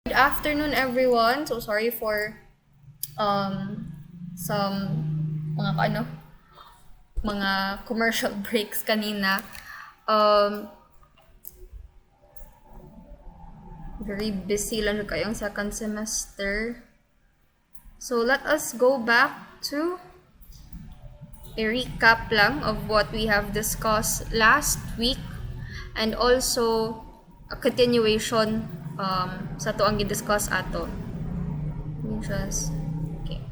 Good afternoon, everyone. So sorry for some mga commercial breaks kanina. Very busy lang kayong second semester. So let us go back to a recap lang of what we have discussed last week and also a continuation sa to ang gi-discuss ato. Okay.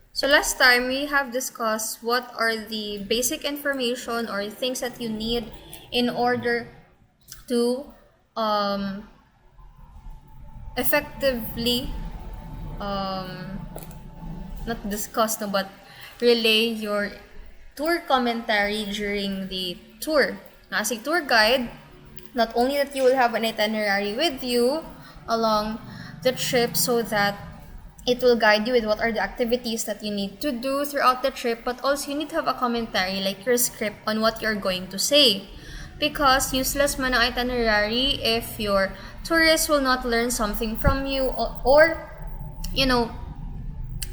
So last time we have discussed what are the basic information or things that you need in order to effectively not discuss no but relay your tour commentary during the tour. Now, as a tour guide, not only that you will have an itinerary with you along the trip so that it will guide you with what are the activities that you need to do throughout the trip, but also you need to have a commentary like your script on what you're going to say. Because useless man ang itinerary if your tourists will not learn something from you or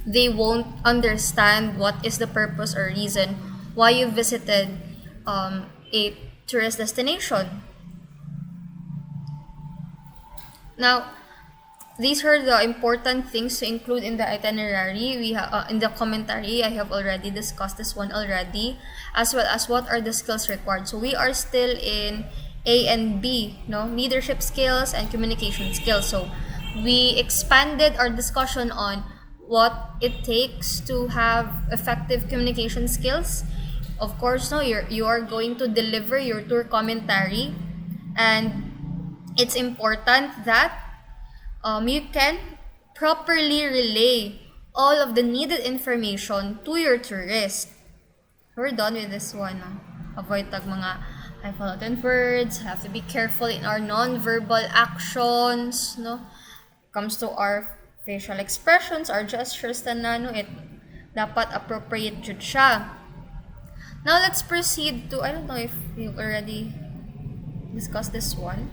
they won't understand what is the purpose or reason why you visited a tourist destination. Now, these are the important things to include in the itinerary. In the commentary, I have already discussed this one already, as well as what are the skills required. So we are still in A and B, leadership skills and communication skills. So we expanded our discussion on what it takes to have effective communication skills. Of course, you are going to deliver your tour commentary, and it's important that you can properly relay all of the needed information to your tourist. We're done with this one. Avoid tag mga highfalutin words. Have to be careful in our non-verbal actions. Comes to our facial expressions, our gestures, it dapat appropriate jud siya. Now let's proceed to, I don't know if we've already discussed this one.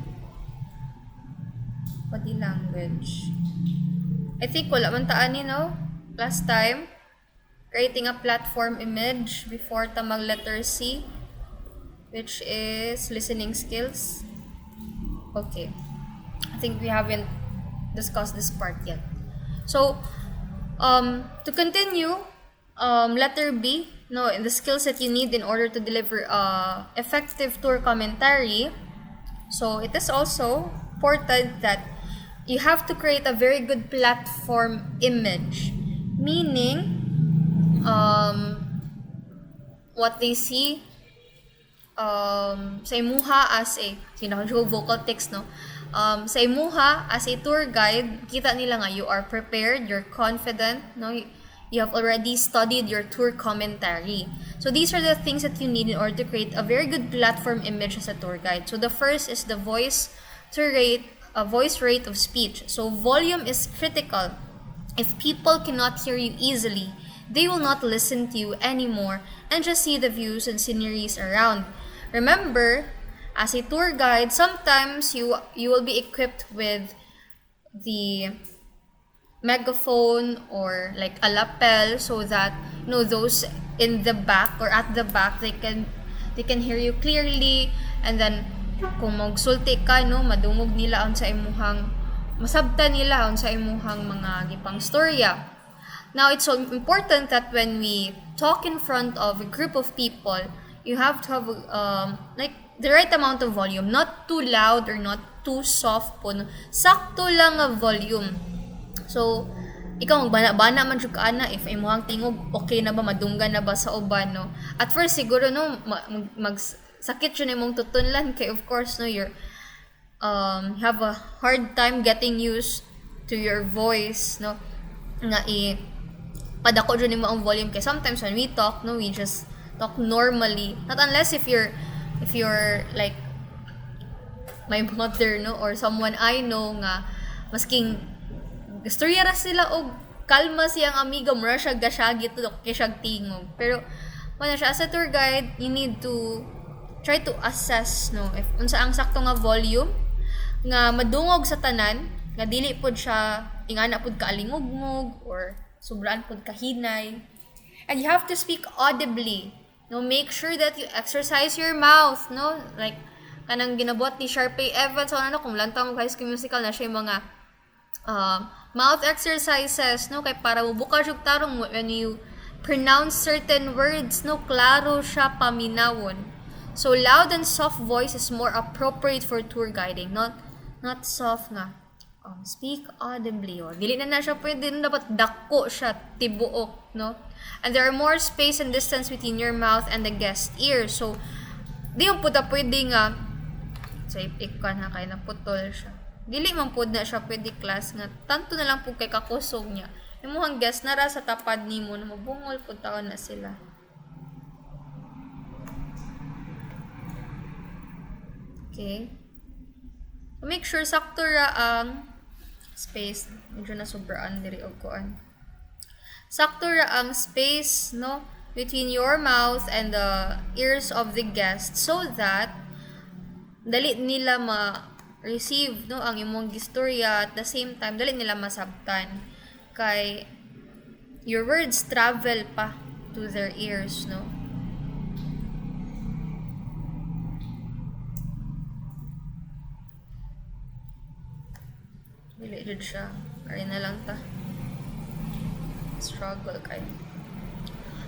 Body language. I think wala man taan last time. Creating a platform image before ta mag letter C, which is listening skills. Okay. I think we haven't discussed this part yet. So, to continue, letter B, in the skills that you need in order to deliver effective tour commentary. So, it is also important that you have to create a very good platform image, meaning what they see sa imuha as a Vocaltics sa imuha as a tour guide, kita nila nga you are prepared, you're confident, you have already studied your tour commentary. So these are the things that you need in order to create a very good platform image as a tour guide. So the first is the voice rate of speech. So volume is critical. If people cannot hear you easily, they will not listen to you anymore and just see the views and sceneries around. Remember, as a tour guide, sometimes you will be equipped with the megaphone or like a lapel so that those in the back or at the back they can hear you clearly, and then kung magsulti ka madungog nila on sa imuhang masabtan nila on sa imuhang mga gipang storya. Now it's so important that when we talk in front of a group of people, you have to have like the right amount of volume, not too loud or not too soft po. Sakto lang ang volume. So, ikaw magbana-bana man jud ka ana if imuhang tingog okay na ba, madunggan na ba sa uban At first siguro magsakit yun imong tutunlan kay of course you're have a hard time getting used to your voice nga padako jud nimo ang volume kay sometimes when we talk we just talk normally, not unless if you're like my mother or someone I know nga masking istorya ra sila og kalma siyang amiga mura siya gasyagi to kay siya tingog, pero wala siya as a tour guide, you need to try to assess no if unsa ang sakto nga volume nga madungog sa tanan nga dili pod siya ingana pod kaalingugmog or sobraan pod kahinay. And you have to speak audibly. No, make sure that you exercise your mouth, no? Like kanang ginabuhat ni Sharpay Evans ano kung lantaw mo High School Musical na siya yung mga mouth exercises, no? Kay para mabuka jud tarong when you pronounce certain words, no? Klaro siya paminawon. So loud and soft voice is more appropriate for tour guiding, not soft nga. Speak audibly. Dili na siya pwede, dapat dako siya, tibuok, no? And there are more space and distance between your mouth and the guest ear. So, di yung puta pwede nga, so ikan ha, kaya naputol siya. Dili man pud na siya pwede class nga, tanto na lang po kay kakusog niya. Yung muhang guest na ra sa tapad ni mo, na mabungol po taon na sila. Okay. So, make sure sakto ra ang space. Medyo na sobraan diri og kuan. Sakto ra ang space, no, between your mouth and the ears of the guest so that dali nila ma-receive, no, ang imong gistorya at the same time dali nila masabtan kay your words travel pa to their ears, no. Dili jud siya. Ari na lang ta. Struggle kayo.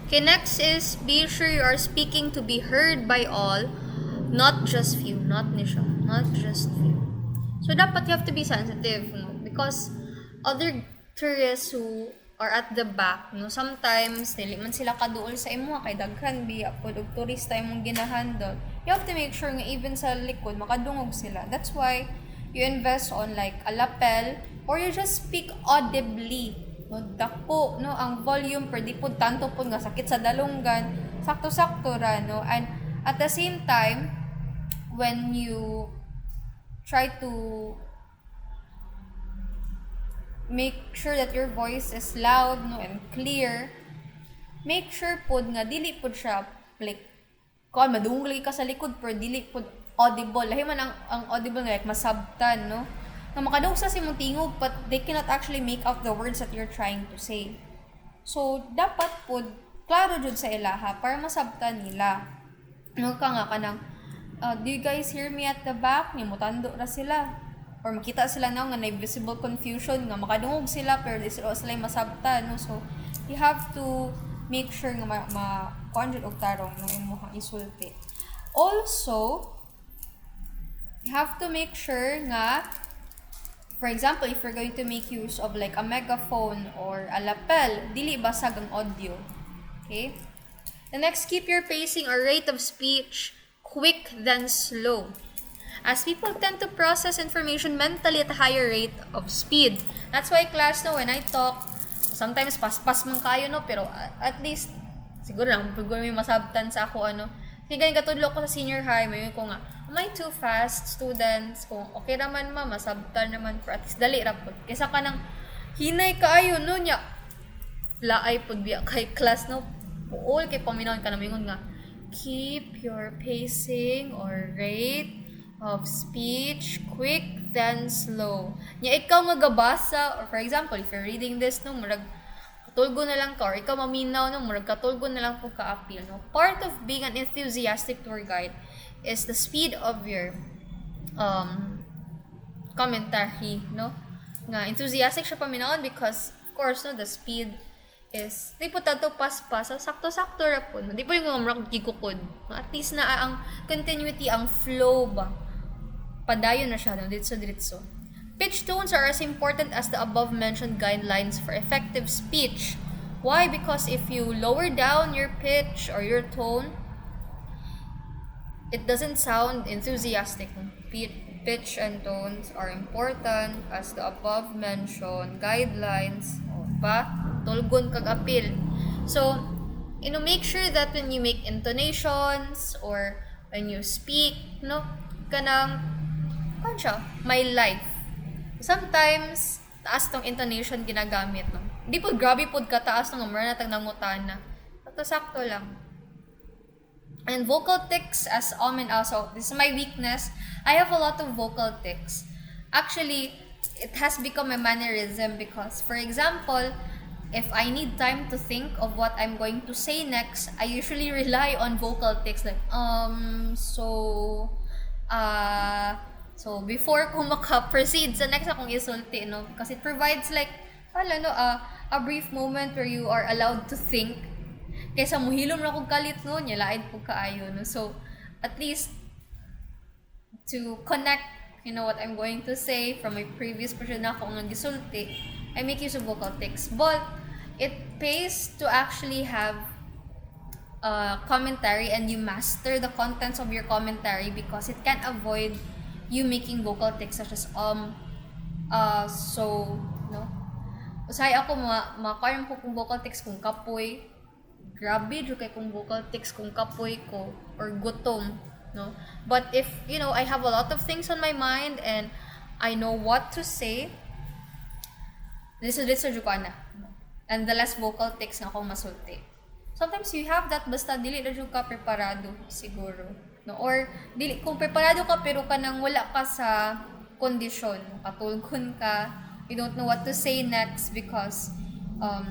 Okay, next is be sure you are speaking to be heard by all, not just few. Not ni siya. Not just few. So, dapat you have to be sensitive, no? Because other tourists who are at the back, no, sometimes dili man sila kaduol sa imo kay daghan biya pud og turista imong ginahandle. You have to make sure nga even sa likod makadungog sila. That's why you invest on like a lapel or you just speak audibly, no, dako, no, ang volume per di pud tanto pud nga sakit sa dalunggan, sakto-sakto ra, no. And at the same time when you try to make sure that your voice is loud, no, and clear, make sure pud nga dili pud siya like kon madungog lagi ka sa likod pero dili pud audible. Lahi man ang audible nga like masabtan, no? Na makadungog sa simong tingog but they cannot actually make out the words that you're trying to say. So, dapat po, klaro jud sa ilaha para masabtan nila. No ka nga kanang, do you guys hear me at the back? Nimutando ra sila. Or makita sila na nga na visible confusion nga makadungog sila pero di sila masabtan, no? So, you have to make sure nga ma-conjure og tarong ng imong isulti. Also, you have to make sure nga, for example, if you're going to make use of like a megaphone or a lapel, dili basag ang audio. Okay? The next, keep your pacing or rate of speech quick than slow. As people tend to process information mentally at a higher rate of speed. That's why class, no, when I talk, sometimes paspas man kayo, no, pero at least, siguro lang, pag may masabtan sa ako, ano, kaya ganyan katudlo ko sa senior high, may ko nga, am I too fast, students? Kung okay naman masabtan naman, pero at least dali rapod. Kaysa ka nang hinay kaayo, no, niya, laay pod biya kay class, no, puol kay paminahon ka namingon nga, keep your pacing or rate of speech quick than slow. Nya ikaw nga gabasa, or for example, if you're reading this, no, murag katulgo na lang ka, or ikaw maminaw, no, murag katulgo na lang po ka-appeal, no. Part of being an enthusiastic tour guide is the speed of your commentary, no. Nga enthusiastic siya paminawon because of course, no, the speed is di po tato paspas, sakto-sakto ra po, no? Di po yung murag gigukod, no? At least na ang continuity, ang flow ba padayon na siya, no, diretso. Pitch tones are as important as the above-mentioned guidelines for effective speech. Why? Because if you lower down your pitch or your tone, it doesn't sound enthusiastic. Pitch and tones are important as the above-mentioned guidelines. O ba? Tulgon kag appeal. So, make sure that when you make intonations or when you speak, no, kanang, may life. Sometimes, taas tong intonation ginagamit, no? Di po, grabe po kataas ng umra na tag nangutana. Sakto lang. And vocal tics, as Almin also, this is my weakness. I have a lot of vocal tics. Actually, it has become a mannerism because, for example, if I need time to think of what I'm going to say next, I usually rely on vocal tics like, so before ko maka-proceed sa next akong isulti, no? Because it provides like, a brief moment where you are allowed to think kaysa muhilom na kog kalit no nya lain po kaayo no. So at least to connect what I'm going to say from my previous version na ako nga gisulti, I make use of Vocaltics. But it pays to actually have commentary and you master the contents of your commentary because it can avoid you making vocal tics such as so no. Usay ako ma-acquire ko kung vocal tics kung kapoy. Grabe jud kay kung vocal tics kung kapoy ko or gutom, no? But if, I have a lot of things on my mind and I know what to say, listen jud ko na. And the less vocal tics na akong masulti. Sometimes you have that basta dili na jud ka preparado siguro, no? Or dili kung preparado ka pero kanang wala ka sa kondisyon, katulgon ka, you don't know what to say next because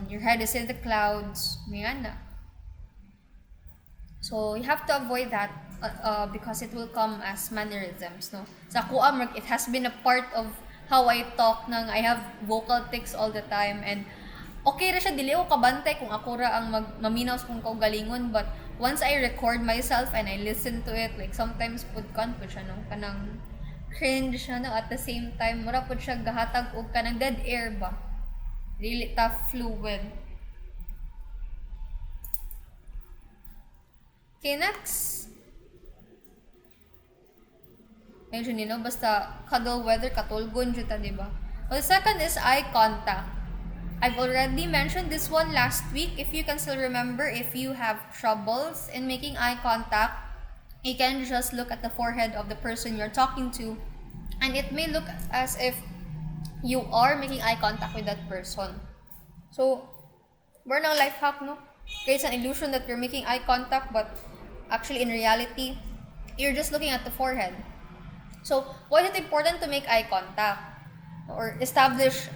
your head is in the clouds, na. So you have to avoid that because it will come as mannerisms, no? Sa kuha, it has been a part of how I talk nang I have vocal tics all the time and okay ra siya, dili ako kabantay kung ako ra ang maminaw kung kaugalingon, but once I record myself and I listen to it, like sometimes pudkan po siya, no? Kanang cringe siya, no? At the same time, mura po siya gahatag og kanang dead air ba? Really tough fluid. Okay, next. Medyo basta cuddle weather, katulgon dyan ta, diba? Well, the second is eye contact. I've already mentioned this one last week. If you can still remember, if you have troubles in making eye contact, you can just look at the forehead of the person you're talking to, and it may look as if you are making eye contact with that person. So, more ng life hack, no? Creates an illusion that you're making eye contact, but actually in reality, you're just looking at the forehead. So, why is it important to make eye contact or establish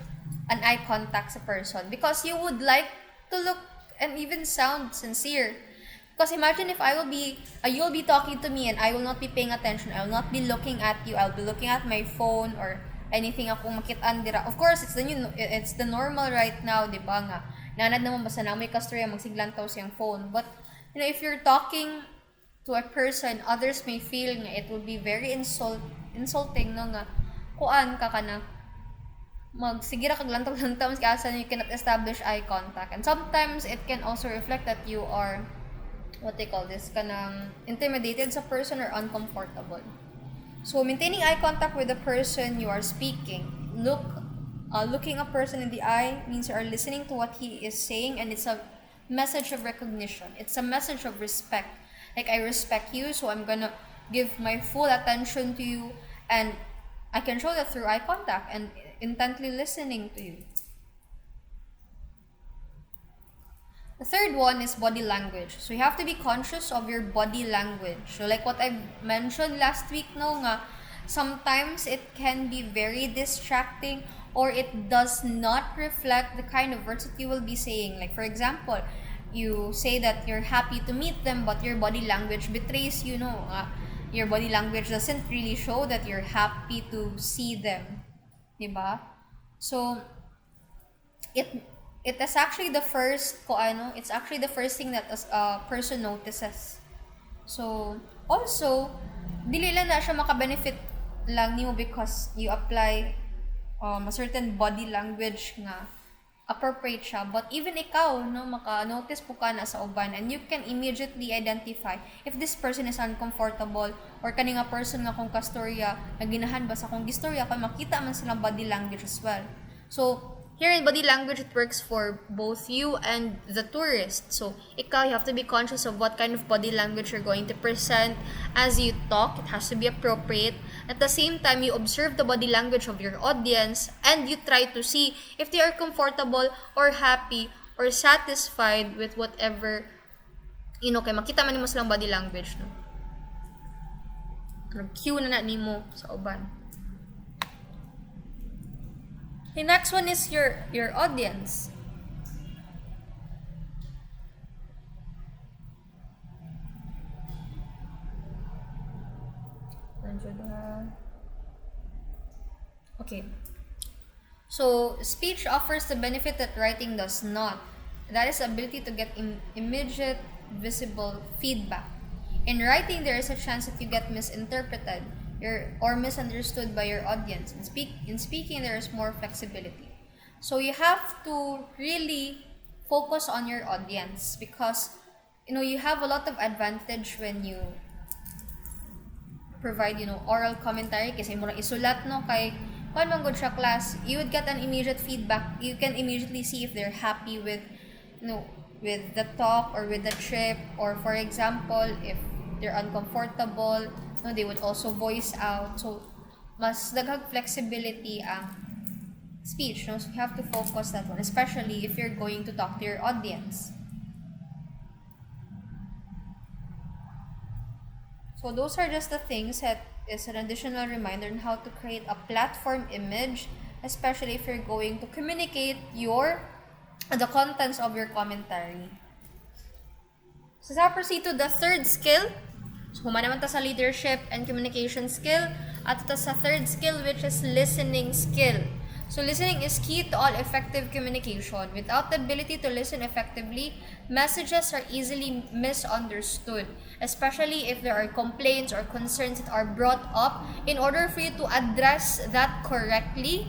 an eye contact sa person? Because you would like to look and even sound sincere. Because imagine if you'll be talking to me and I will not be paying attention. I will not be looking at you. I'll be looking at my phone or anything akong makitaan dira. Of course, it's the normal right now, di ba nga? Nanad naman basta na may kastorya magsiglantaw siyang phone. But if you're talking to a person, others may feel nga it would be very insulting, no, nga kuan ka na magsigira kag lantaw-lantaw mas kaya you cannot establish eye contact. And sometimes it can also reflect that you are what they call this, kanang intimidated sa person or uncomfortable. So maintaining eye contact with the person you are speaking, looking a person in the eye means you are listening to what he is saying, and it's a message of recognition. It's a message of respect. Like, I respect you, so I'm gonna give my full attention to you, and I can show that through eye contact and intently listening to you. The third one is body language. So you have to be conscious of your body language. So like what I mentioned last week, no, nga, sometimes it can be very distracting or it does not reflect the kind of words that you will be saying. Like, for example, you say that you're happy to meet them, but your body language betrays you, no? Your body language doesn't really show that you're happy to see them, diba? So it is actually the first it's actually the first thing that a person notices. So also dili lang na siya maka-benefit lang nimo because you apply a certain body language nga appropriate siya, but even ikaw, no, maka-notice po ka na sa uban and you can immediately identify if this person is uncomfortable or kaning nga person nga kung kastorya naginahan ba sa kung gistorya kay makita man silang body language as well. So here in body language, it works for both you and the tourist. So, ikaw, you have to be conscious of what kind of body language you're going to present as you talk. It has to be appropriate. At the same time, you observe the body language of your audience and you try to see if they are comfortable or happy or satisfied with whatever kay makita man nimo silang body language, no? Cue na nimo sa uban. The next one is your audience. Okay. So, speech offers the benefit that writing does not. That is the ability to get immediate, visible feedback. In writing, there is a chance that you get misinterpreted or misunderstood by your audience. In speaking, there is more flexibility. So, you have to really focus on your audience because, you have a lot of advantage when you provide, oral commentary. Kasi mo lang isulat, no, kay kung man good siya class, you would get an immediate feedback. You can immediately see if they're happy with, with the talk or with the trip, or for example, if they're uncomfortable, they would also voice out. So, mas daghang flexibility ang speech, no? So, you have to focus that one, especially if you're going to talk to your audience. So, those are just the things that is an additional reminder on how to create a platform image, especially if you're going to communicate the contents of your commentary. So, sa proceed to the third skill. So, humana naman ta sa leadership and communication skill. At ito sa third skill, which is listening skill. So, listening is key to all effective communication. Without the ability to listen effectively, messages are easily misunderstood, especially if there are complaints or concerns that are brought up. In order for you to address that correctly,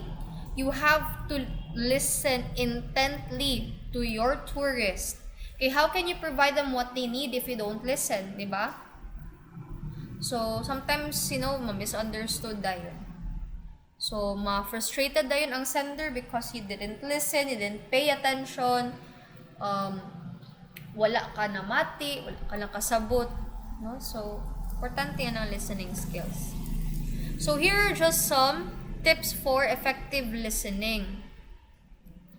you have to listen intently to your tourist. Okay, how can you provide them what they need if you don't listen, di ba? So, sometimes, ma-misunderstood dayon. So, ma-frustrated dayon ang sender because he didn't listen, he didn't pay attention, wala ka na mati, wala ka na kasabot, no? So, importante yan ang listening skills. So, here are just some tips for effective listening.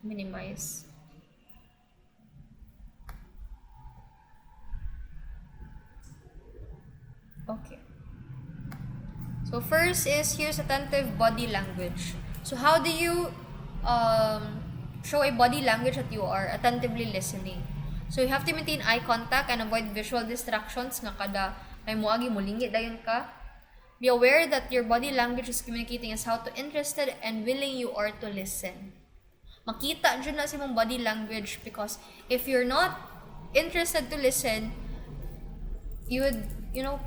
Minimize. Okay. So, first is, here's attentive body language. So, how do you show a body language that you are attentively listening? So, you have to maintain eye contact and avoid visual distractions nga kada may muagi mulingi dayon ka. Be aware that your body language is communicating as how to interested and willing you are to listen. Makita dyan na si mong body language because if you're not interested to listen, you would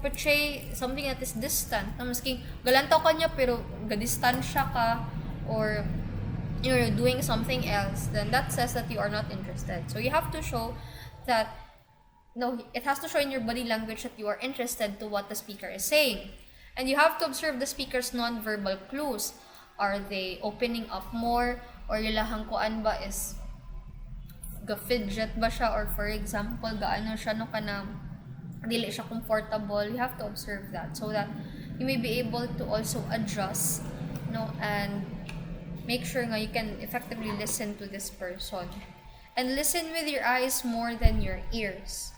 portray something that is distant. Na masking galantaw ka niya pero gadistansya ka or you're doing something else, then that says that you are not interested. So you have to show that, it has to show in your body language that you are interested to what the speaker is saying. And you have to observe the speaker's non-verbal clues. Are they opening up more? Or ilahang kuan ba is ga-fidget ba siya? Or for example, gaano siya dili siya comfortable. You have to observe that so that you may be able to also adjust, and make sure nga you can effectively listen to this person. And listen with your eyes more than your ears.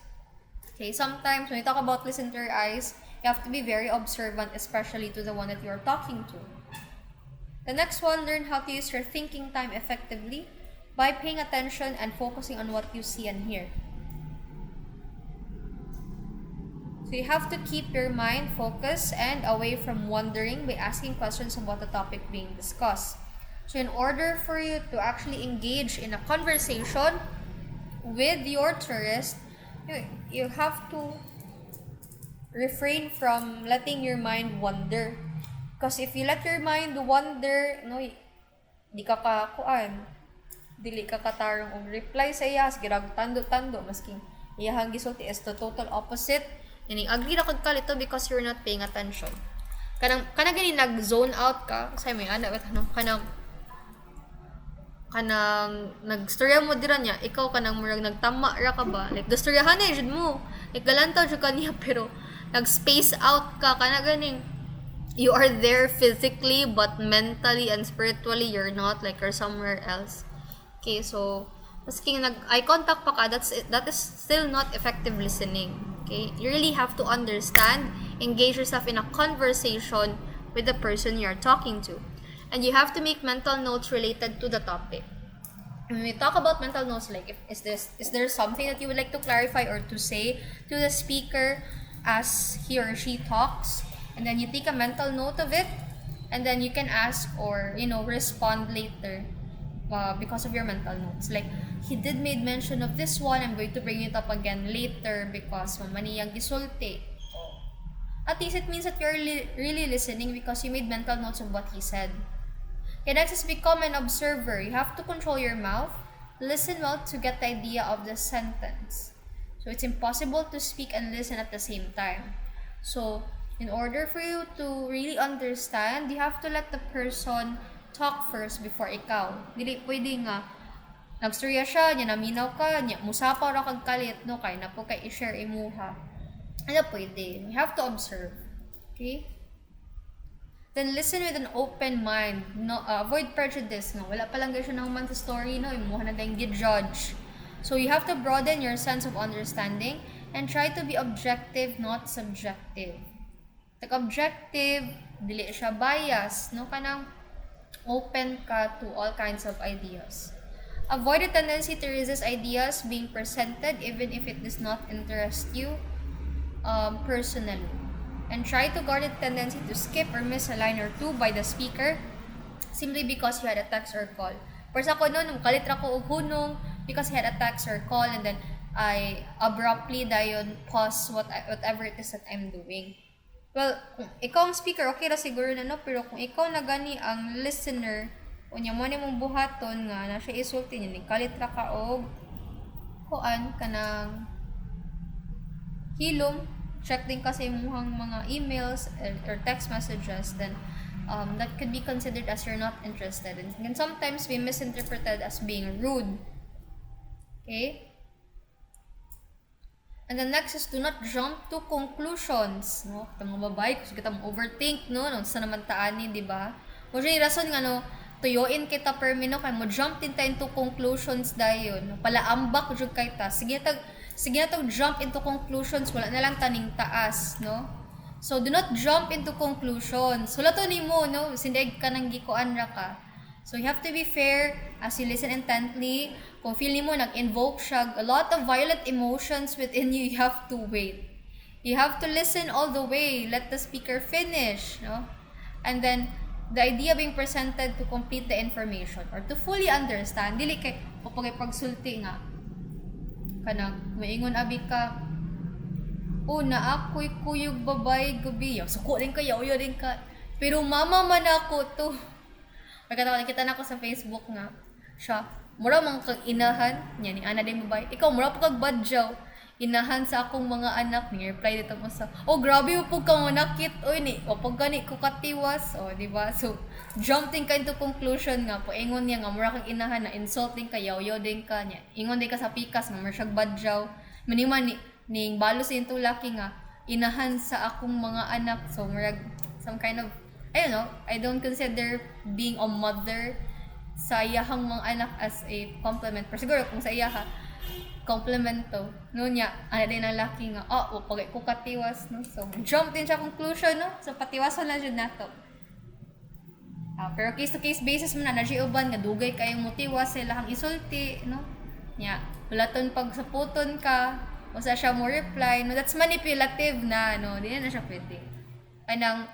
Okay, sometimes when you talk about listen to your eyes, you have to be very observant, especially to the one that you are talking to. The next one, learn how to use your thinking time effectively by paying attention and focusing on what you see and hear. So you have to keep your mind focused and away from wandering by asking questions about the topic being discussed. So in order for you to actually engage in a conversation with your tourist, you have to refrain from letting your mind wander. Because if you let your mind wander, dili ka katarong og reply sa iya, girag tando-tando, masking iyahang gisulti is the total opposite. Meaning, agree na kag kalito because you're not paying attention. Kanang gani nag-zone out ka, say may kanang nagstorya mo dira niya, ikaw kanang murag nagtama ra ka ba? Like, gastoryahan na jud mo. Like, galantaw jud ka niya, pero nag-space out ka, ganing, you are there physically, but mentally and spiritually, you're not, like, you're somewhere else. Okay, so, Masking nag-eye contact pa ka, that is still not effective listening. Okay? You really have to understand, engage yourself in a conversation with the person you're talking to. And you have to make mental notes related to the topic. When we talk about mental notes, like, is there something that you would like to clarify or to say to the speaker as he or she talks? And then you take a mental note of it, and then you can ask or, respond later. Because of your mental notes. Like, he did made mention of this one, I'm going to bring it up again later because mamaniyang gisulti. At least it means that you're really listening because you made mental notes of what he said. Okay, next is become an observer. You have to control your mouth, listen well to get the idea of the sentence. So it's impossible to speak and listen at the same time. So in order for you to really understand, you have to let the person talk first before ikaw. Dili pwede nga nagstorya siya, niya naminaw ka, niya musapa ra kag kalit, no, kay na po kay i-share imuha. Ano pwede? You have to observe. Okay? Then listen with an open mind. No, avoid prejudice, no. Wala pa lang siya naman sa story, no, imuha na dayong gi-judge. So you have to broaden your sense of understanding and try to be objective, not subjective. Like objective, dili siya bias, no, kanang open ka to all kinds of ideas. Avoid the tendency to resist ideas being presented even if it does not interest you personally. And try to guard the tendency to skip or miss a line or two by the speaker simply because you had a text or call. For sa ko noon, kalitra ko og hunong because he had a text or call, and then I abruptly dayon pause whatever it is that I'm doing. Well, kung ikaw ang speaker, okay ra siguro na, no? Pero kung ikaw na gani ang listener, unya mo ni mong buhaton nga na siya isulti niya, ni kalitra ka og kuan ka ng hilom, check din kasi imuhang mga emails or text messages, then that could be considered as you're not interested. And can sometimes be misinterpreted as being rude. Okay? And the next is do not jump to conclusions. No? Ito mga babae, kasi kita mong overthink, no? Sa naman taani, di ba? Mo siya yung rason nga, no? Tuyoin kita per minute, kaya mo jump din tayo into conclusions dayon. Palaambak jud kay ta. Sige na tag jump into conclusions, wala na lang taning taas, no? So, do not jump into conclusions. Wala to ni mo, no? Sindig ka nang gikuan ra ka. So, you have to be fair as you listen intently. Kung feeling mo nag-invoke siya, a lot of violent emotions within you, you have to wait. You have to listen all the way. Let the speaker finish, no? And then, the idea being presented to complete the information or to fully understand. Dili kay, kapag pagsulti nga, kanang, maingon abi ka, na ako'y kuyog babay gabi. Suko din ka, yaw din ka. Pero mama man ako to. Pagkatawa, nakita na ako sa Facebook nga, siya, mura mga kag inahan, niya ni ana din babay. Ikaw, mura pa kag badyaw. Inahan sa akong mga anak, ni reply dito mo sa, grabe mo po kang manakit. Ni, pag gani ko katiwas. Diba? So, jumping ka into conclusion nga po. Ingon niya nga, mura kag inahan na insulting ka, yaw din ka niya. Ingon din ka sa pikas, nga mura siyag badyaw. Maniman ning balos yung tulaki nga, inahan sa akong mga anak. So, mura some kind of, I don't know, I don't consider being a mother sa iyahang mga anak as a compliment. Pero siguro kung sa iyaha, compliment to. No niya, ano din ang laki nga, pag ko katiwas, no? So, jump din siya conclusion, no? So, patiwason na dyan nato. Pero case-to-case basis mo na siya uban, nga dugay kayong motiwas sa ilahang isulti, no? Nya, wala ton pag saputon ka, o sa siya mo reply, no? That's manipulative na, no? Di na siya pwede. Anang,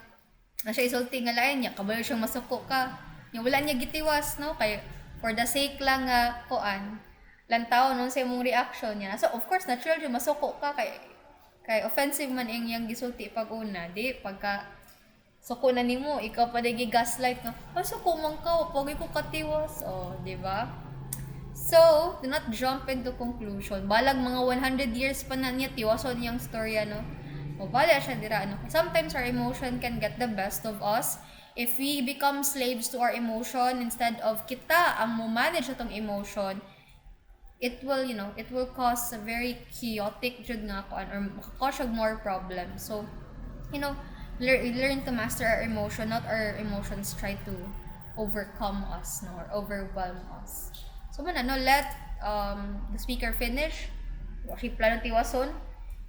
na siya isulti nga lain niya, kabayo siyang masuko ka. Yung wala niya gitiwas, no? Kaya, for the sake lang nga, lantaw nun sa imong reaction niya. So, of course, natural yung masuko ka. Kay offensive man yung gisulti pag-una. Di, pagka suko na nimo, ikaw pa digi gaslight na, suko man ka, pag ko katiwas. Di ba? So, do not jump into conclusion. Balag mga 100 years pa na niya, tiwason niyang storya, no? Bala siya dira, no? Sometimes our emotion can get the best of us if we become slaves to our emotion instead of kita ang mo-manage itong emotion. It will cause a very chaotic jud nga kuan or cause more problems. So, learn to master our emotion, not our emotions try to overcome us, no, or overwhelm us. So, let the speaker finish, she plano tiwason,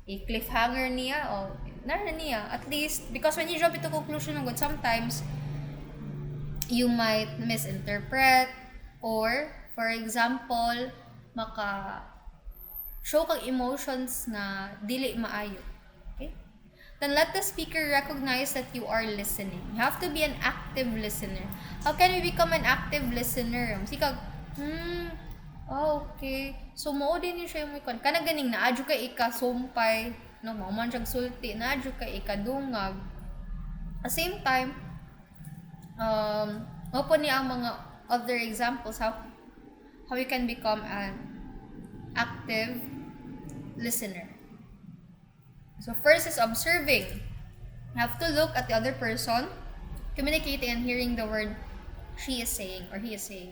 i-cliffhanger niya, o nara niya, at least, because when you jump into conclusion ng good, sometimes, you might misinterpret, or, for example, show kang emotions na dili maayo. Okay? Then let the speaker recognize that you are listening. You have to be an active listener. How can we become an active listener? Sikag, okay. So, mao din siya yung ikon. Kana ganing naadyo kay ikasumpay, no, mauman siyang sulti, naadyo kay ikadungag. At the same time, po niya ang mga other examples how you can become an active listener. So first is observing. You have to look at the other person, communicating and hearing the word she is saying or he is saying.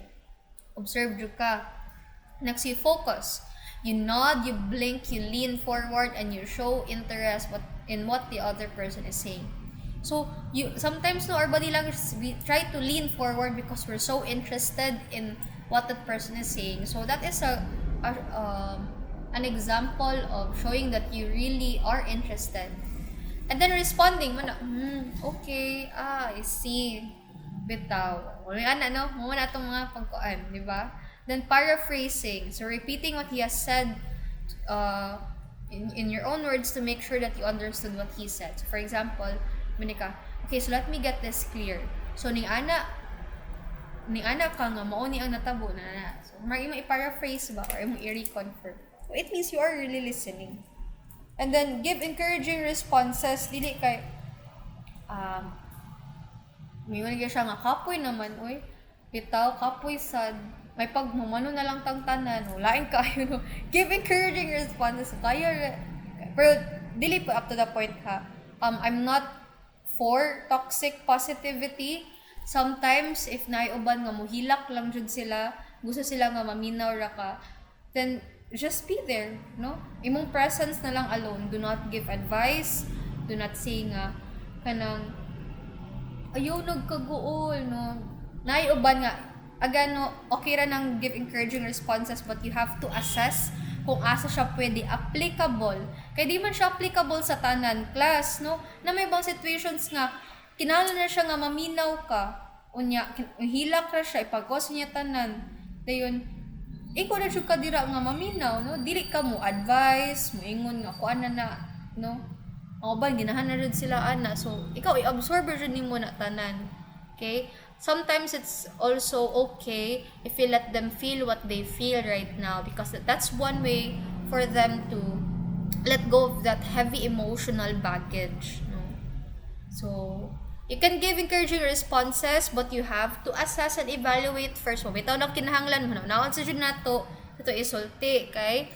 Observe ka. Next, you focus. You nod, you blink, you lean forward, and you show interest in what the other person is saying. So, sometimes our body language, we try to lean forward because we're so interested in what that person is saying. So, that is an example of showing that you really are interested. And then responding, okay, I see, bitaw. Muna itong mga pagkuan, di ba? Then paraphrasing, so repeating what he has said in your own words to make sure that you understood what he said. So for example, okay, so let me get this clear. So ni ana ka nga mao ni ang natabo na. So may i-paraphrase ba or mo i-reconfirm. So it means you are really listening. And then give encouraging responses. Dili kay may mga siya nga kapoy naman oy. Bitaw kapoy sad. May pagmumano na lang tang tanan. Lain kayo no. Give encouraging responses. Kaya pero dili po up to the point ha. I'm not for toxic positivity. Sometimes if naiuban nga muhilak lang jud sila, gusto sila nga maminaw ra ka, then just be there, no? Imong presence na lang alone. Do not give advice. Do not say nga kanang ayaw nagkaguol, no? Naiuban nga agano okay ra nang give encouraging responses, but you have to assess kung asa siya pwede applicable. Kaya di man siya applicable sa tanan class, no? Na may bang situations nga kinahanglan na siya nga maminaw ka, unya hilak ra siya ipagkos niya tanan. Dayon ikaw na siya kadira nga maminaw, no? Dili ka mo advice, moingon nga kuan na, no? Ang uban ginahan na rin sila ana. So ikaw i-absorb rin nimo na tanan. Okay? Sometimes it's also okay if you let them feel what they feel right now, because that's one way for them to let go of that heavy emotional baggage. No? So, you can give encouraging responses, but you have to assess and evaluate first. Bitaw na kinahanglan mo na. Naon sa dyan na ito isulti, kay?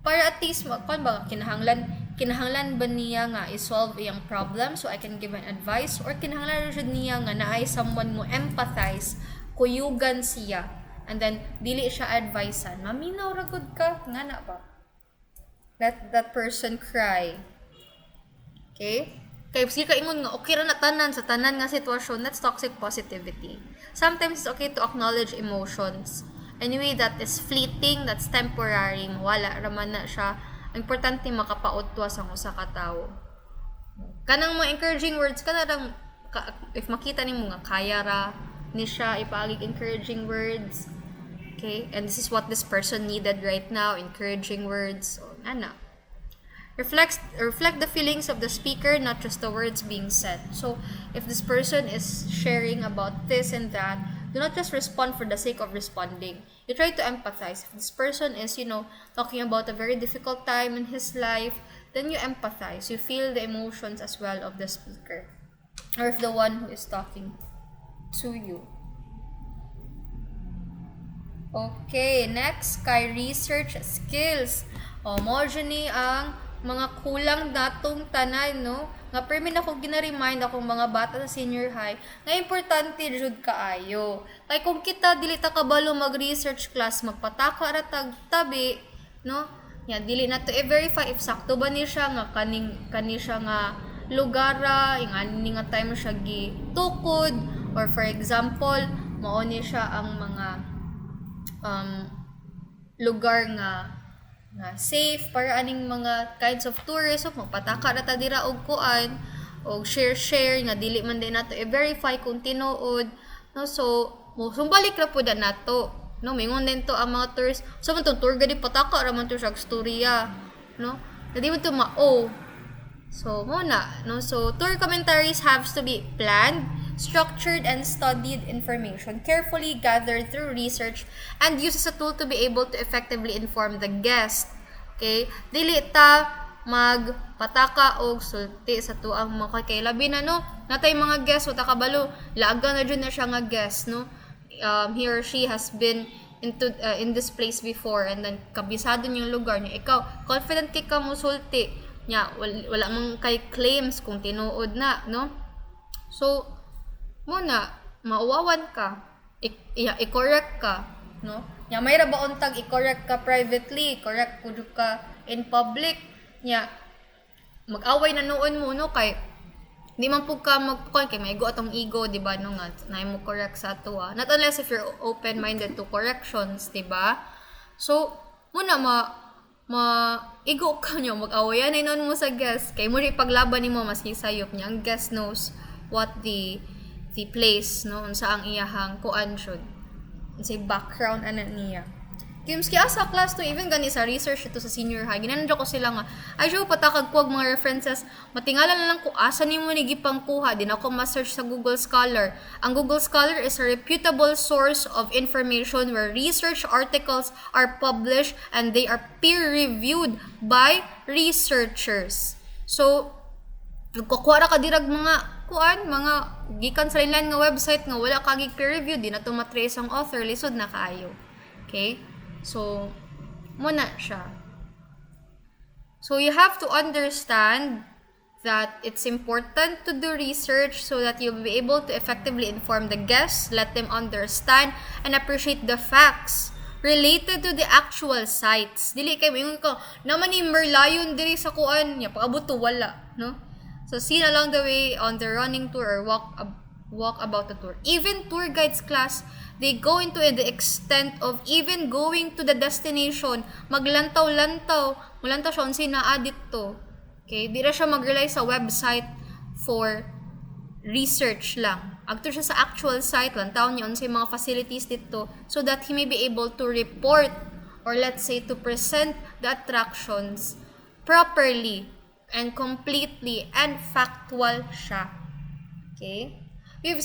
Para at least, kinahanglan ba niya nga i-solve iyang problem so I can give an advice, or kinahanglan rin niya nga na ay someone mo empathize, kuyugan siya, and then dili siya advisean, maminaw ra gud ka nga na ba, let that person cry. Okay, kay sige ka ingon nga okay ra na tanan sa tanan nga sitwasyon, that's toxic positivity. Sometimes it's okay to acknowledge emotions anyway that is fleeting, that's temporary, wala raman na siya. Importante makapautwa sa usa ka tawo. Kanang mga encouraging words kanang if makita nimo nga kaya ra ni siya ipaagig encouraging words. Okay? And this is what this person needed right now, encouraging words. So, ana. Reflect the feelings of the speaker, not just the words being said. So, if this person is sharing about this and that, do not just respond for the sake of responding. You try to empathize. If this person is, talking about a very difficult time in his life, then you empathize. You feel the emotions as well of the speaker, or if the one who is talking to you. Okay, next, kay research skills. Mo ni ang mga kulang datong tanan, no? Nga permin ako gina-remind akong mga bata sa senior high nga importante jud kaayo. Kay kung kita dili ta kabalo mag-research class, magpataka ra tag tabi, no? Ya dili na to i-verify if sakto ba ni siya nga kani siya nga lugara, ing ani nga time siya gitukod, or for example, mao ni siya ang mga lugar nga safe para aning mga kinds of tourists, so magpataka na ta dira og kuan og share nga dili man din nato i-verify kung tinuod, no? So sumbalik ra pud nato, no? Mingon din to ang mga tourists, so man tong tour guide pataka ra man to sa storya, no? Dili man to mao. So muna, no? So tour commentaries have to be planned, structured, and studied information carefully gathered through research and used as a tool to be able to effectively inform the guest. Okay? Dili ta magpataka og sulti sa tuang mga kay labi na, no? Natay mga guest o takabalo, laaga na dyan na siya nga guest, no? He or she has been in this place before and then kabisado niyang lugar niya. Ikaw, confident ka mo sulti niya, wala mang kay claims kung tinuod na, no? So muna, mauwawan ka, i-correct ka, no? Nya may ra ba untag i-correct ka privately, correct pud ka in public, nya mag-away na noon mo, no? Kay di man pud ka magpakon kay may atong ego, di ba, no, nga na mo correct sa ato, not unless if you're open-minded to corrections, di ba? So muna ego ka nyo, mag-away yan noon mo sa guest, kay mo ri paglaban nimo mas sayop niya, ang guest knows what the place, no, unsa ang iyahang kuan should say background ana niya. Kimski asa class to, even gani sa research ito sa senior high, ginanadyo ko sila nga ay jo patakag kuwag mga references, matingala na lang ko asa nimo ni gipangkuha, din ako ma-search sa Google Scholar. Ang Google Scholar is a reputable source of information where research articles are published and they are peer-reviewed by researchers. So kukuha ra ka dirag mga mga gikan sa ilan nga website nga wala kagig peer review, di na to matrace ang author, lisod na kaayo. Okay? So muna siya. So you have to understand that it's important to do research so that you'll be able to effectively inform the guests, let them understand and appreciate the facts related to the actual sites. Dili kay ingon ko naman ni merlayon diri sa kuan nya paabot to wala, no? So seen along the way on the running tour or walk about the tour. Even tour guides class, they go into the extent of even going to the destination, maglantaw-lantaw, mulantaw siya unsay naa dito. Okay, di ra siya mag-rely sa website for research lang. Agto siya sa actual site, lantaw niya unsay mga facilities dito so that he may be able to report or let's say to present the attractions properly and completely and factual siya. Okay? We've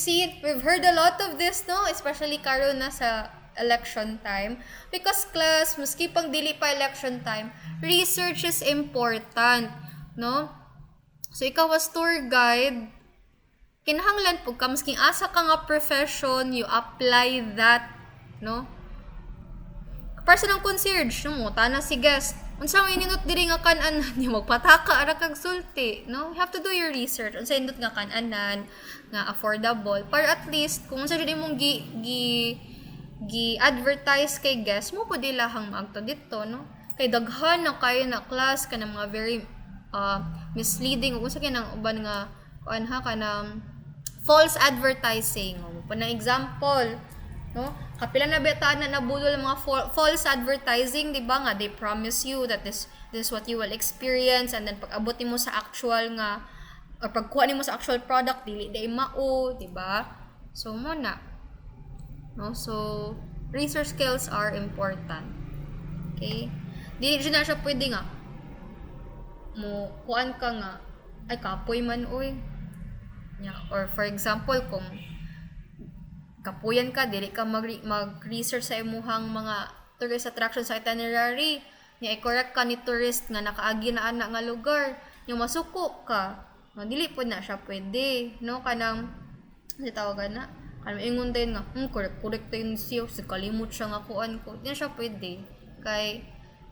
heard a lot of this, no? Especially karon na sa election time. Because class, maski pang dili pa election time, research is important, no? So ikaw as tour guide, kinahanglan po ka, maski asa ka nga profession, you apply that, no? Person ng concierge, no? Tana si guest, unsa may nindot diri nga kan-anan niyo magpataka ara kag sulti, no? You have to do your research unsa nindot nga kan-anan nga affordable para at least kung unsa jud imong gi-advertise kay guest mo pud ilahang maagto dito, no? Kay daghan na kayo na class kanang mga very misleading ug unsa kay nang uban nga kuan ha kanang false advertising. Pa na example, no? Kapila na beta na nabudol mga false advertising, di ba nga, they promise you that this is what you will experience, and then pag abot mo sa actual nga or pagkuha nimo sa actual product dili day mao, di ba? So muna, no? So research skills are important. Okay? Dili na siya pwede nga mo kuan ka nga ay kapoy man oy. Yeah. Or for example, kung kapuyan ka, dili ka mag-research sa imuhang mga tourist attraction sa itinerary, niya i-correct ka ni tourist nga nakaagi na ana nga lugar, yung masuko ka, no, dili po na siya pwede, no? Kanang tawagan na kanang ingon din nga correct din siya, kalimot siya nga kuan ko, di na siya pwede. Kay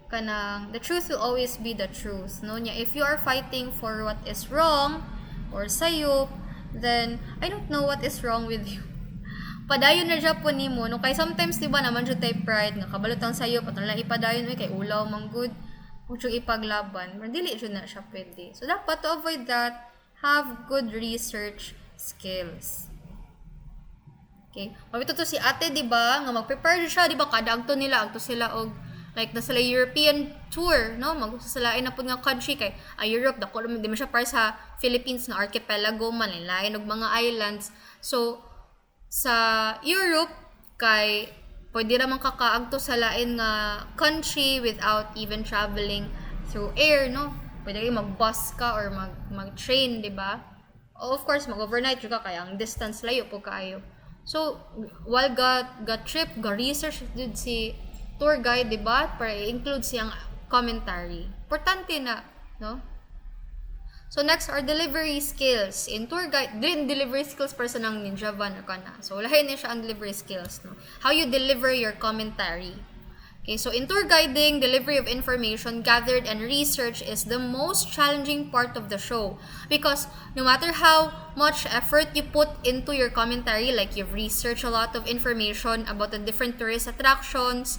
kanang the truth will always be the truth, no? Nya if you are fighting for what is wrong or sayo, then I don't know what is wrong with you. Padayon na siya po nimo, no? Kay sometimes diba naman jud tay pride nga kabalutang sayo patong lang ipadayon kay ulaw man good ug ipaglaban, pero dili jud na siya pwede. So dapat to avoid that, have good research skills. Okay, mabito to si ate, diba, nga mag-prepare siya, diba, kada agto nila agto sila og Like nasa European tour, no? Magsasalain na po nga country kay Europe, dako di man siya para sa Philippines na archipelago man, lain og mga islands. So sa Europe kay pwede ra man kakaagto sa lain nga country without even traveling through air, no? Pwede kayo mag-bus ka or mag-train, di ba? Of course, mag-overnight ka kaya ang distance layo po kayo. So, while ga trip, ga research did si tour guide, di ba? Para i-include siyang commentary. Importante na, no? So, next are delivery skills. In tour guide, delivery skills person ng Ninja Van ka na. So, lahin na siya ang delivery skills, no? How you deliver your commentary. Okay, so in tour guiding, delivery of information gathered and research is the most challenging part of the show. Because no matter how much effort you put into your commentary, like you've researched a lot of information about the different tourist attractions,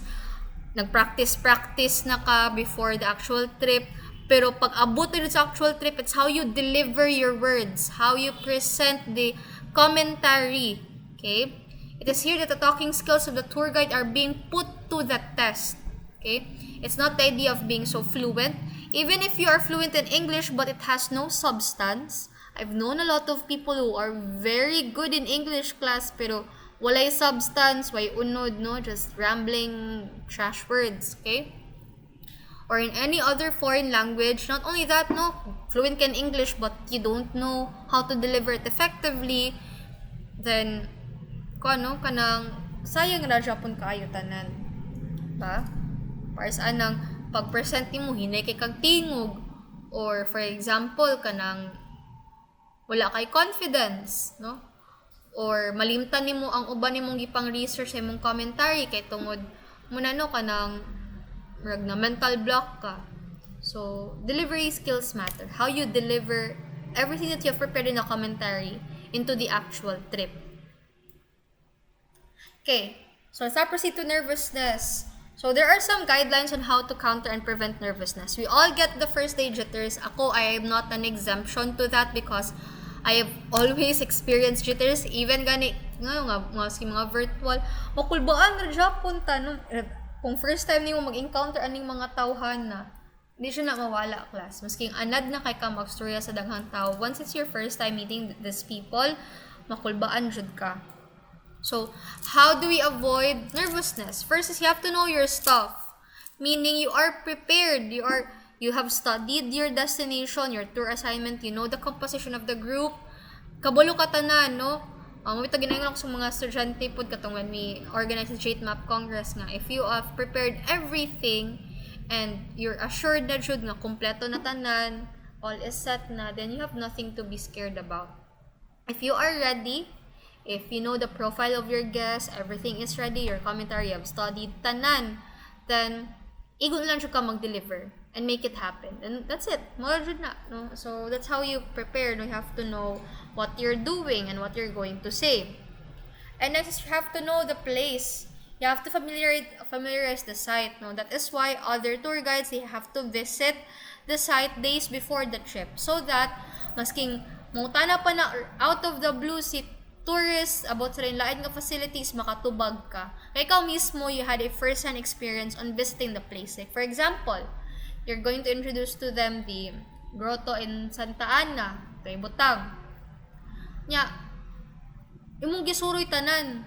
nag-practice na ka before the actual trip, pero pag abot na sa actual trip, it's how you deliver your words, how you present the commentary. Okay? It is here that the talking skills of the tour guide are being put to the test. Okay? It's not the idea of being so fluent. Even if you are fluent in English but it has no substance, I've known a lot of people who are very good in English class pero walay substance, way unod, no? Just rambling trash words, okay? Or in any other foreign language, not only that, no? Fluent in English but you don't know how to deliver it effectively, then kanang sayang na Japon kayo tanan, ba? Para saan nang pag-present mo hinay kay kag tingog, or for example kanang wala kay confidence, no? Or malimtan nimo ang uban nimong gipang research sa imong commentary kay tungod muna no kanang rag na mental block ka. So delivery skills matter. How you deliver everything that you have prepared in a commentary into the actual trip. Okay, so let's now proceed to nervousness. So there are some guidelines on how to counter and prevent nervousness. We all get the first day jitters. Ako, I am not an exemption to that because I have always experienced jitters. Even gani, mga virtual, makulbaan na Japon tanong. Kung first time niyo mag-encounter aning mga tawhan na, hindi siya na mawala, class. Maski anad na kay ka magstorya sa daghang tao. Once it's your first time meeting these people, makulbaan jud ka. So, how do we avoid nervousness? First is you have to know your stuff. Meaning you are prepared. You have studied your destination, your tour assignment, you know the composition of the group. Kabalo ka tanan, no? Ito ginayon ko sa mga estudyante po katong when we organize the Street Map Congress nga. If you have prepared everything and you're assured na jud nga kompleto na tanan, all is set na, then you have nothing to be scared about. If you are ready, if you know the profile of your guests, everything is ready, your commentary, you have studied tanan, then igon lang siya ka mag-deliver and make it happen. And that's it. Mga jud na, no? So that's how you prepare. No? You have to know what you're doing and what you're going to say. And next, you have to know the place. You have to familiarize the site. No? That is why other tour guides, they have to visit the site days before the trip so that masking mutana pa na out of the blue si tourists about sa rin lain nga facilities, makatubag ka. Kaya ikaw mismo, you had a first-hand experience on visiting the place. Like, for example, you're going to introduce to them the grotto in Santa Ana, kay Butang. Nya, imong gisuroy tanan.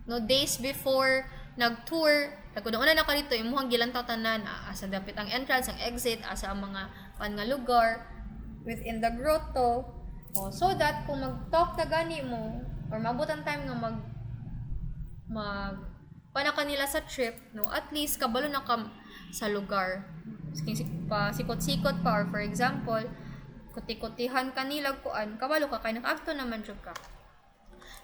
No, days before nag-tour, nagkunauna na ka dito, imong gilantaw tanan, asa dapit ang entrance, ang exit, asa ang mga pan nga lugar within the grotto. So that kung mag-talk na gani mo or mabutan time nga panaka nila sa trip, no, at least kabalo na ka sa lugar. Sikot-sikot pa, or for example, kuti-kutihan kanila kuan, kabalo ka kay nag-acto naman jud ka.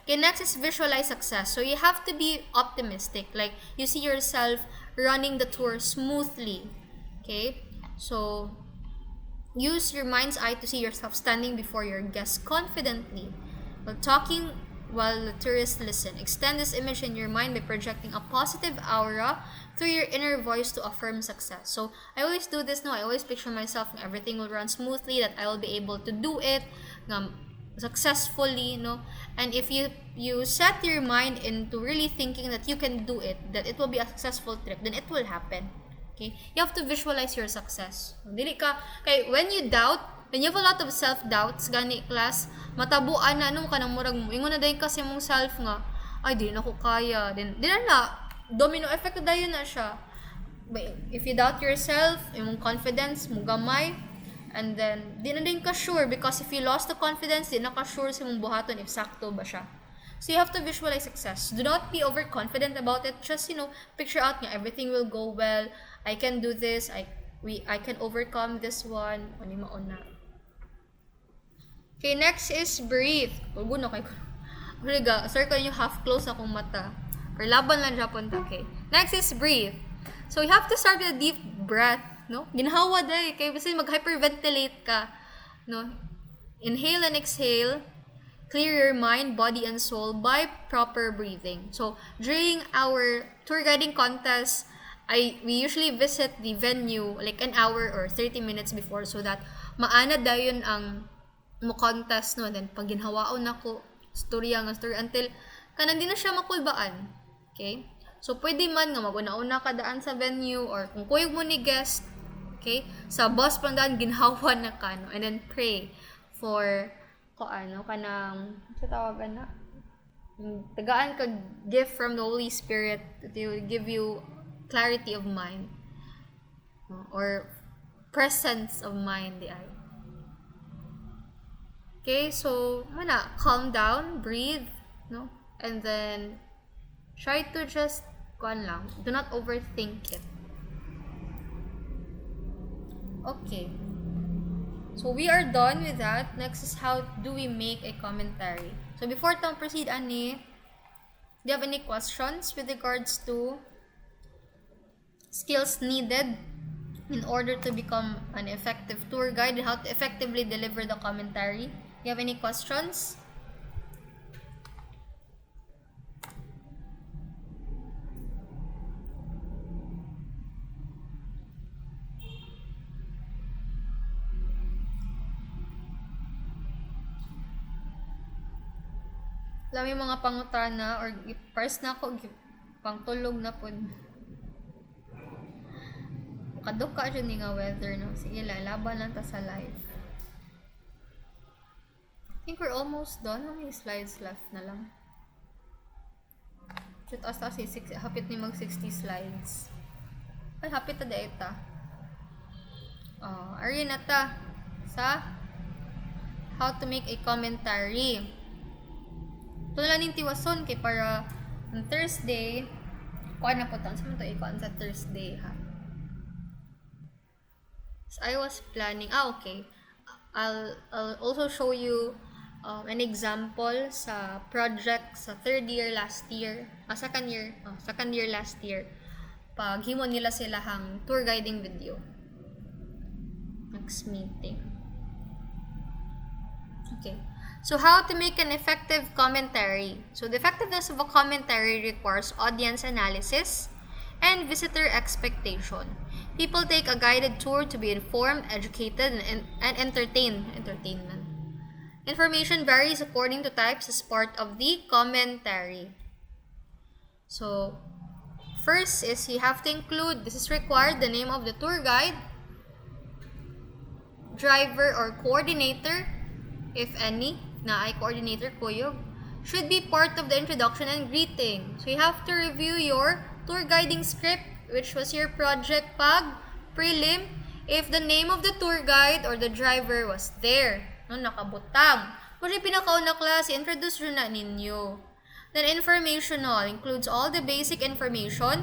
Okay, next is visualize success. So you have to be optimistic, like you see yourself running the tour smoothly. Okay, so use your mind's eye to see yourself standing before your guests confidently while talking while the tourists listen. Extend this image in your mind by projecting a positive aura through your inner voice to affirm success. So I always do this now. I always picture myself and everything will run smoothly, that I will be able to do it. successfully, no? And if you set your mind into really thinking that you can do it, that it will be a successful trip, then it will happen. Okay? You have to visualize your success. Dili ka kay when you doubt, when you have a lot of self-doubts gani class, matabuan na ano ka nang murag mo. Ingon na dayon kasi mong self nga, ay di na ko kaya. Then na domino effect na dayon na siya. But if you doubt yourself, imong confidence mo gamay, and then di na din ka sure, because if you lost the confidence, di na ka sure sa imong buhaton if sakto ba siya. So you have to visualize success. Do not be overconfident about it. Just, picture out nga everything will go well. I can do this. I can overcome this one. Ano mauna. Okay, next is breathe. Huwag na kayo. Huriga, sir, kayo half close akong mata. Or laban lang Japon ta. Okay. Next is breathe. So you have to start with a deep breath. No? Ginhawa day. Kaya kasi mag-hyperventilate ka. No? Inhale and exhale. Clear your mind, body, and soul by proper breathing. So, during our tour guiding contest, we usually visit the venue like an hour or 30 minutes before so that maana dayon ang mo contest, no? Then, pag ginhawaon ako, story until kanan din na siya makulbaan. Okay? So, pwede man nga mag-una-una ka daan sa venue or kung kuyog mo ni guest, okay? Sa bus pang daan, ginhawan na ka, no? And then, pray for kanang sa tawagan na tagaan ka gift from the Holy Spirit that will give you clarity of mind, or presence of mind di ay. Okay, so calm down, breathe, no, and then try to just do not overthink it. Okay. So, we are done with that. Next is how do we make a commentary. So, before tong proceed, Ani, do you have any questions with regards to skills needed in order to become an effective tour guide and how to effectively deliver the commentary? Do you have any questions? Lami mga pangutana or first na ako pangtulog na po. Kadok ka dyan nga weather, no? Sige lang, laban lang ta sa live. I think we're almost done. May slides left na lang. Shoot us kasi hapit ni mag 60 slides. Ay, hapit na data. Ari na ta sa how to make a commentary. Ito na lang yung tiwason kay para on Thursday, kuha na po ito. Saan mo ito ikuan sa Thursday, ha? So, I was planning, okay. I'll also show you an example sa project sa second year last year. Pag himo nila silahang tour guiding video. Next meeting. Okay. So, how to make an effective commentary. So, the effectiveness of a commentary requires audience analysis and visitor expectation. People take a guided tour to be informed, educated, and entertainment. Information varies according to types as part of the commentary. So, first is you have to include, this is required, the name of the tour guide, driver or coordinator, if any, na ay coordinator kuyog, should be part of the introduction and greeting. So you have to review your tour guiding script, which was your project pag prelim, if the name of the tour guide or the driver was there. No, nakabutang. Kung yung pinakauna klase, introduce rin na ninyo. Then informational includes all the basic information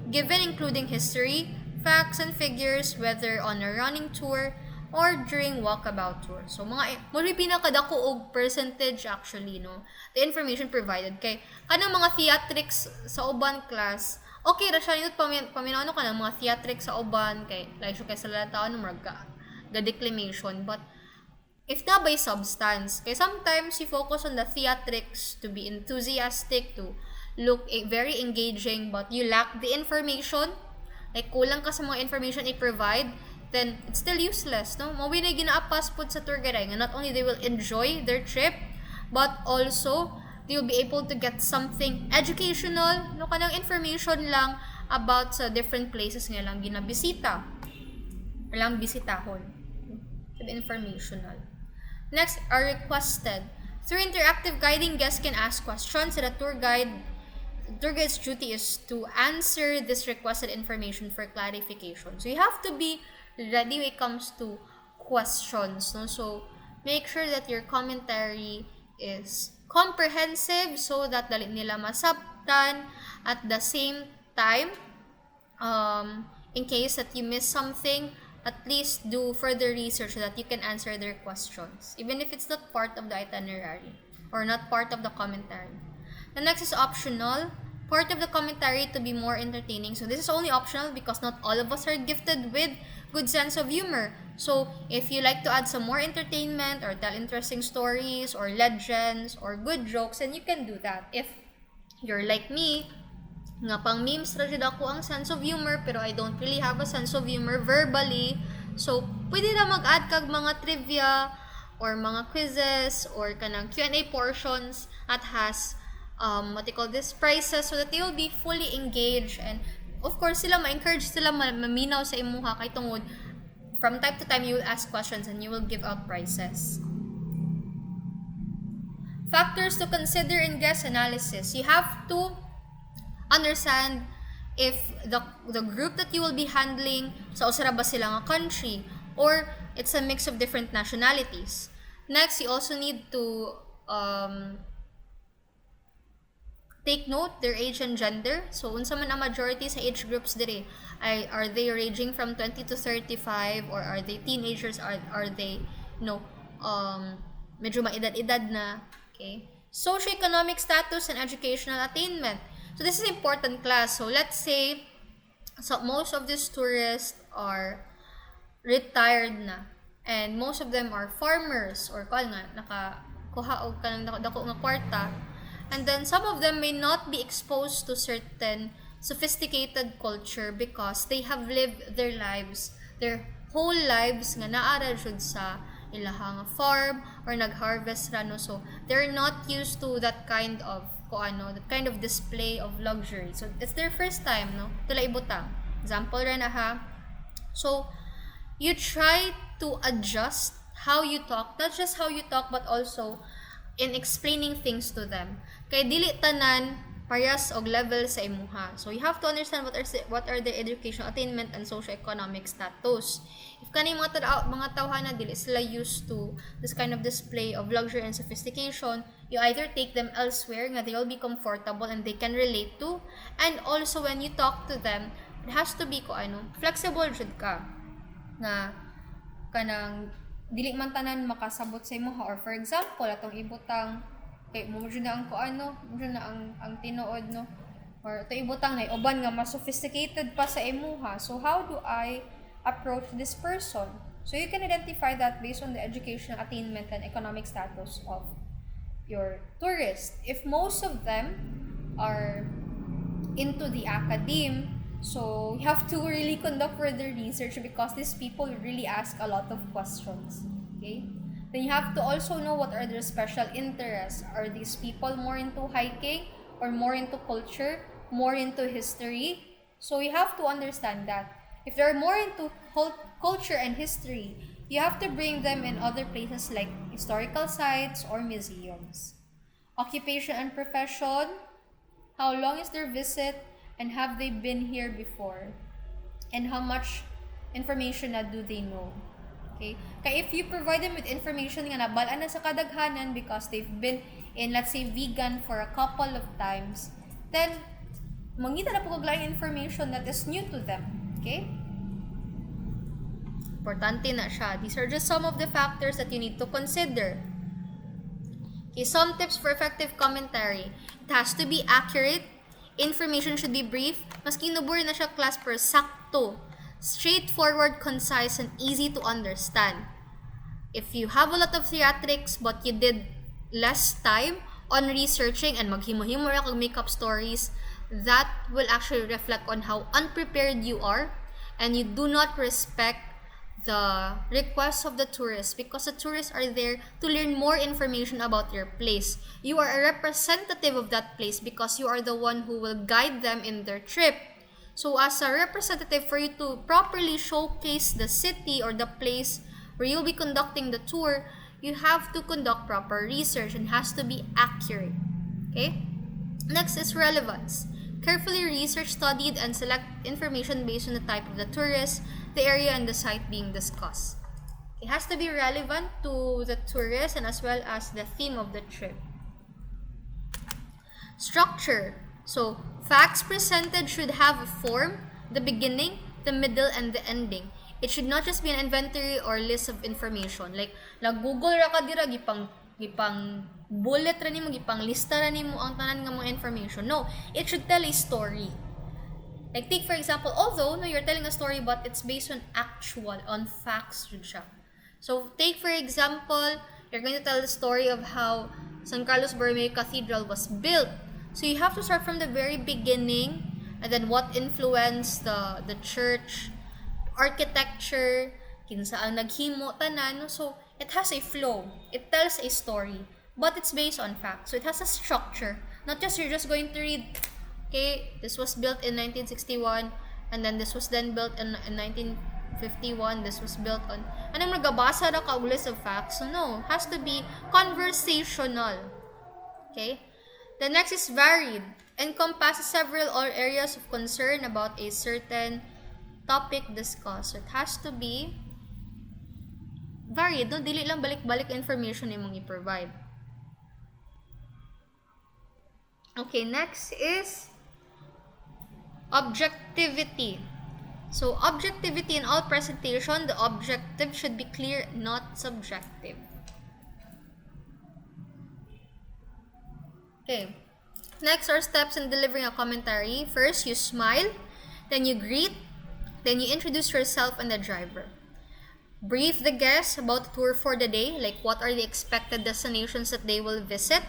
given, including history, facts, and figures, whether on a running tour or during walkabout tour. So, muli pinakadako og percentage actually, no? The information provided. Kay, kanang mga theatrics sa uban class, okay ra siya, paminano ka ng mga theatrics sa uban, kay, like, kay sa lalataon, ga declamation, but, if na by substance, kay sometimes you focus on the theatrics to be enthusiastic, to look very engaging, but you lack the information, like, kulang ka sa mga information i-provide, then it's still useless, no? Mawin na ginaapas po sa tour guide nga not only they will enjoy their trip, but also they will be able to get something educational, no, kanang information lang about sa different places nga lang ginabisita or lang bisitahon. So, informational. Next are requested. Through interactive guiding, guests can ask questions and the tour guide's duty is to answer this requested information for clarification. So you have to be ready when it comes to questions, no? So make sure that your commentary is comprehensive so that dali nila masabtan. At the same time, in case that you miss something, at least do further research so that you can answer their questions, even if it's not part of the itinerary or not part of the commentary. The next is optional. Part of the commentary to be more entertaining. So this is only optional because not all of us are gifted with good sense of humor. So if you like to add some more entertainment or tell interesting stories or legends or good jokes, then you can do that. If you're like me, nga pang memes ra jud ako ang sense of humor pero I don't really have a sense of humor verbally, so pwede na mag-add kag mga trivia or mga quizzes or kanang Q&A portions at has what they call this, prizes, so that they will be fully engaged and of course sila ma-encourage sila maminaw sa imuha kay tungod from time to time you will ask questions and you will give out prizes. Factors to consider in guest analysis. You have to understand if the group that you will be handling sa usara ba sila nga country or it's a mix of different nationalities. Next, you also need to take note their age and gender. So unsa man ang majority sa age groups diri, are they ranging from 20 to 35 or are they teenagers, are they medyo maedad-edad na, okay? Socioeconomic status and educational attainment. So this is important class. So let's say so most of these tourists are retired na and most of them are farmers or kal nga nakakuha og kanang dako nga kwarta, and then some of them may not be exposed to certain sophisticated culture because they have lived their whole lives nga naara jud sa ilahang farm or nag-harvest ra, no? So they're not used to that kind of that kind of display of luxury. So it's their first time, no? Tula ibutang. Example ra na ha. So you try to adjust how you talk, not just how you talk but also in explaining things to them. Kay dili tanan parehas og level sa imuha. So you have to understand what are their educational attainment and socioeconomic status. If kani mga tawhana dili sila used to this kind of display of luxury and sophistication, you either take them elsewhere nga they will be comfortable and they can relate to, and also when you talk to them, it has to be flexible jud ka nga kanang dili man tanan makasabot sa imuha. Or for example, atong ibutang kay mo jud na ang tinuod, no? Or ito ibutang na uban nga mas sophisticated pa sa imuha. So how do I approach this person? So you can identify that based on the educational attainment and economic status of your tourist. If most of them are into the academe, so you have to really conduct further research because these people really ask a lot of questions. Okay? Then you have to also know what are their special interests. Are these people more into hiking or more into culture, more into history? So you have to understand that. If they're more into culture and history, you have to bring them in other places like historical sites or museums. Occupation and profession. How long is their visit and have they been here before? And how much information na do they know? Okay? Kaya if you provide them with information nga nabalaan na sa kadaghanan because they've been in, let's say, vegan for a couple of times, then mangita na po kaglaing information that is new to them. Okay? Importante na siya. These are just some of the factors that you need to consider. Okay, some tips for effective commentary. It has to be accurate. Information should be brief. Maski inubur na siya class per sakto. Straightforward, concise, and easy to understand. If you have a lot of theatrics but you did less time on researching and maghimo-himo ra kag make-up stories, that will actually reflect on how unprepared you are and you do not respect the requests of the tourists, because the tourists are there to learn more information about your place. You are a representative of that place because you are the one who will guide them in their trip. So as a representative, for you to properly showcase the city or the place where you'll be conducting the tour, you have to conduct proper research and has to be accurate. Okay? Next is relevance. Carefully research, studied, and select information based on the type of the tourist, the area, and the site being discussed. It has to be relevant to the tourist and as well as the theme of the trip. Structure. So, facts presented should have a form, the beginning, the middle, and the ending. It should not just be an inventory or list of information. Like, nag-google ra ka dira, gipang bullet ra nimo, gipang lista ra nimo ang tanan nga mga information. No, it should tell a story. Like, take for example, although no, you're telling a story, but it's based on facts jud siya. So, take for example, you're going to tell the story of how San Carlos Borromeo Cathedral was built. So, you have to start from the very beginning, and then what influenced the church, architecture, kinsa ang naghimo tanan. So, it has a flow. It tells a story, but it's based on facts. So, it has a structure. Not just you're just going to read, okay, this was built in 1961, and then this was then built in 1951, this was built on, anong nagabasa na ka list of facts. So, no, it has to be conversational. Okay? The next is varied. Encompasses several or areas of concern about a certain topic discussed. So, it has to be varied. No? Dili lang balik-balik information imong i-provide. Okay, next is objectivity. So, objectivity in all presentation, the objective should be clear, not subjective. Okay. Next are steps in delivering a commentary. First, you smile, then you greet, then you introduce yourself and the driver. Brief the guests about the tour for the day, like what are the expected destinations that they will visit.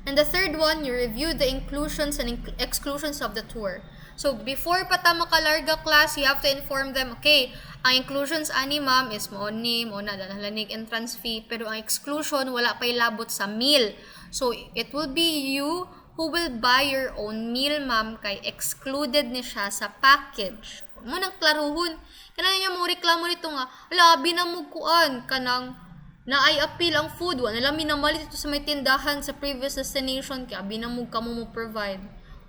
And the third one, you review the inclusions and exclusions of the tour. So, before pa ta makalarga class, you have to inform them, okay, ang inclusions ani ma'am is mo na dalanig entrance fee, pero ang exclusion wala pa'y labot sa meal. So, it will be you who will buy your own meal, ma'am, kay excluded ni siya sa package. Mo nang klaruhon. Kanang niya mo reklamo nito nga, labi na mo kuan, kanang na ay appeal ang food. Wala namin namalit ito sa may tindahan sa previous destination, kaya abi na mo kamo mo provide.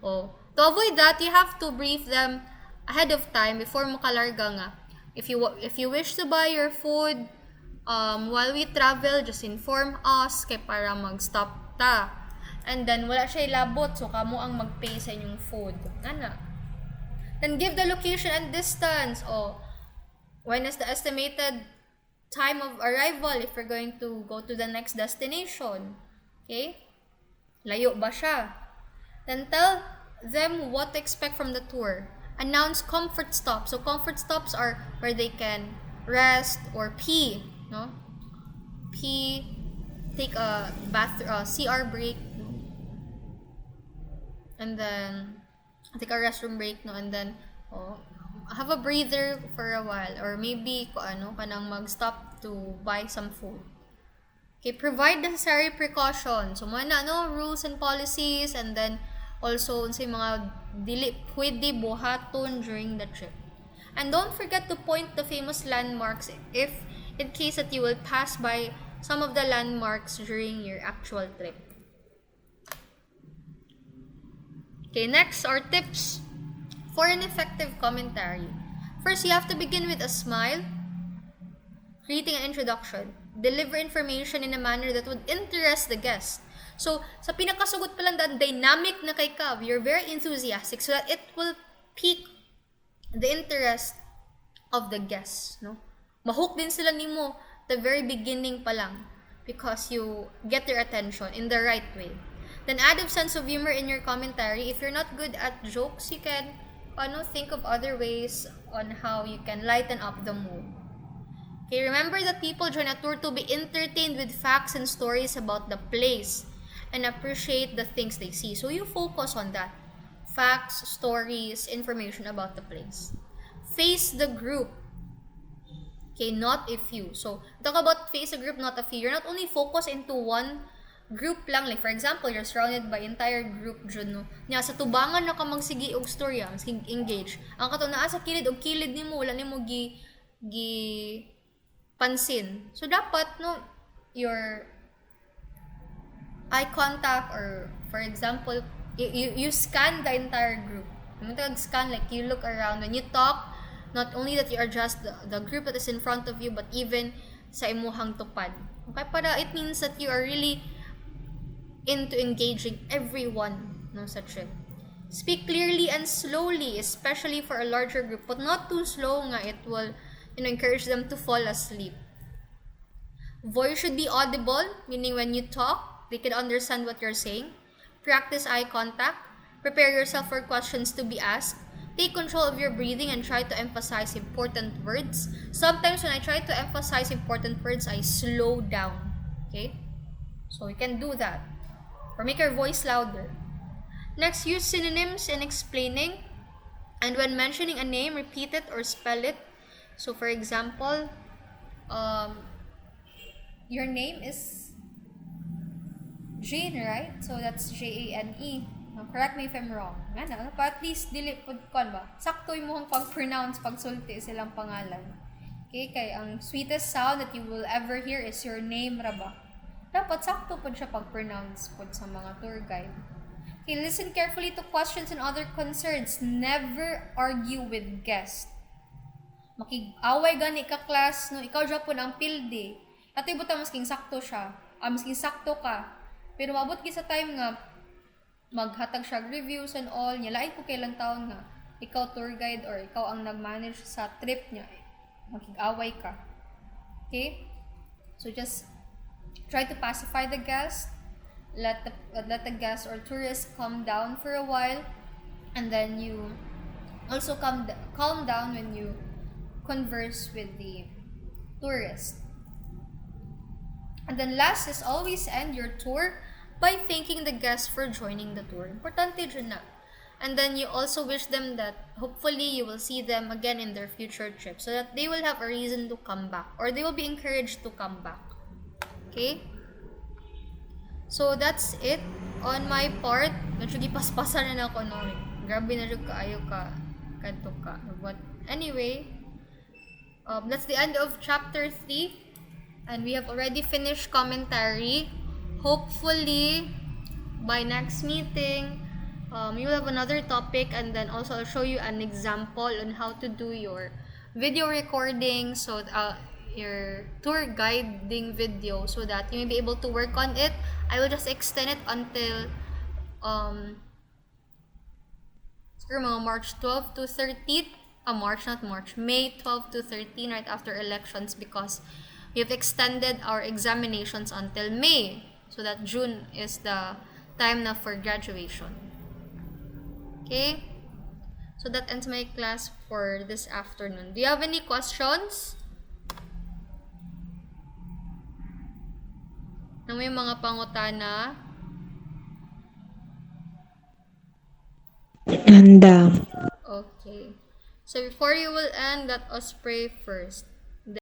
Oh. To avoid that, you have to brief them ahead of time before makalarga nga. If you wish to buy your food while we travel, just inform us kay para mag-stop ta. And then, wala siya ilabot. So, kamo ang mag-pay sa inyong food. Ana. Then, give the location and distance. O, when is the estimated time of arrival if we're going to go to the next destination? Okay? Layo ba siya? Then, tell them what to expect from the tour. Announce comfort stops. So, comfort stops are where they can rest or pee. No? Pee, take a CR break, no? And then take a restroom break, no? And then have a breather for a while, or maybe kanang mag-stop to buy some food. Okay, provide necessary precautions. So muna rules and policies, and then also sa mga dili pwede buhaton during the trip. And don't forget to point the famous landmarks if in case that you will pass by some of the landmarks during your actual trip. Okay, next are tips for an effective commentary. First, you have to begin with a smile, greeting and introduction. Deliver information in a manner that would interest the guest. So, sa pinakasugot pa lang dynamic na kay ka, you're very enthusiastic so that it will pique the interest of the guests, no? Mahook din sila nimo the very beginning pa lang because you get their attention in the right way. Then add a sense of humor in your commentary. If you're not good at jokes, you can think of other ways on how you can lighten up the mood. Okay, remember that people join a tour to be entertained with facts and stories about the place and appreciate the things they see. So you focus on that. Facts, stories, information about the place. Face the group. Okay, not a few. So, talk about face a group, not a few. You're not only focused into one group lang. Like, for example, you're surrounded by entire group dyan, no? Nya, sa tubangan na ka magsigi og storya, magsig engage. Ang kato naa sa kilid og kilid nimo, wala nimo gi pansin. So, dapat, no, your eye contact or, for example, you scan the entire group. You scan, like, you look around. When you talk, not only that you adjust the group that is in front of you, but even sa imuhang tupad. Okay, para it means that you are really into engaging everyone, no, sa trip. Speak clearly and slowly, especially for a larger group, but not too slow nga, it will, encourage them to fall asleep. Voice should be audible, meaning when you talk, they can understand what you're saying. Practice eye contact. Prepare yourself for questions to be asked. Take control of your breathing and try to emphasize important words. Sometimes when I try to emphasize important words, I slow down. Okay? So you can do that. Or make your voice louder. Next, use synonyms in explaining. And when mentioning a name, repeat it or spell it. So for example, your name is Jane, right? So that's Jane. Correct me if I'm wrong. Ano, at least dili pud kon ba? Sakto imong pag-pronounce pagsulti silang pangalan. Okay, kay ang sweetest sound that you will ever hear is your name ra ba? Dapat sakto pud siya pag-pronounce pud sa mga tour guide. Okay, listen carefully to questions and other concerns. Never argue with guests. Makig-away gani ka class no, ikaw jud pud ang pilde. Ato ibuta masking sakto siya. Masking sakto ka. Pero mabot ki sa time nga maghatag siya reviews and all, niya lain ko kailang taon nga ikaw tour guide or ikaw ang nag-manage sa trip niya, makig-away ka. Okay? So just try to pacify the guest, let the guest or tourist calm down for a while, and then you also calm down when you converse with the tourist. And then last is always end your tour by thanking the guests for joining the tour. Importante dyan na. And then you also wish them that hopefully you will see them again in their future trips so that they will have a reason to come back or they will be encouraged to come back. Okay? So that's it on my part. Medyo gipaspasan na ako, no? Grabe na rin kaayo ka. Kanto ka. But anyway, that's the end of chapter 3. And we have already finished commentary. Hopefully, by next meeting, you will have another topic, and then also I'll show you an example on how to do your video recording, so your tour guiding video, so that you may be able to work on it. I will just extend it until mga March 12 to 13. May 12 to 13, right after elections, because we have extended our examinations until May. So that June is the time na for graduation. Okay? So that ends my class for this afternoon. Do you have any questions? Na may mga pangutana? Nanda. Okay. So before you will end, let us pray first.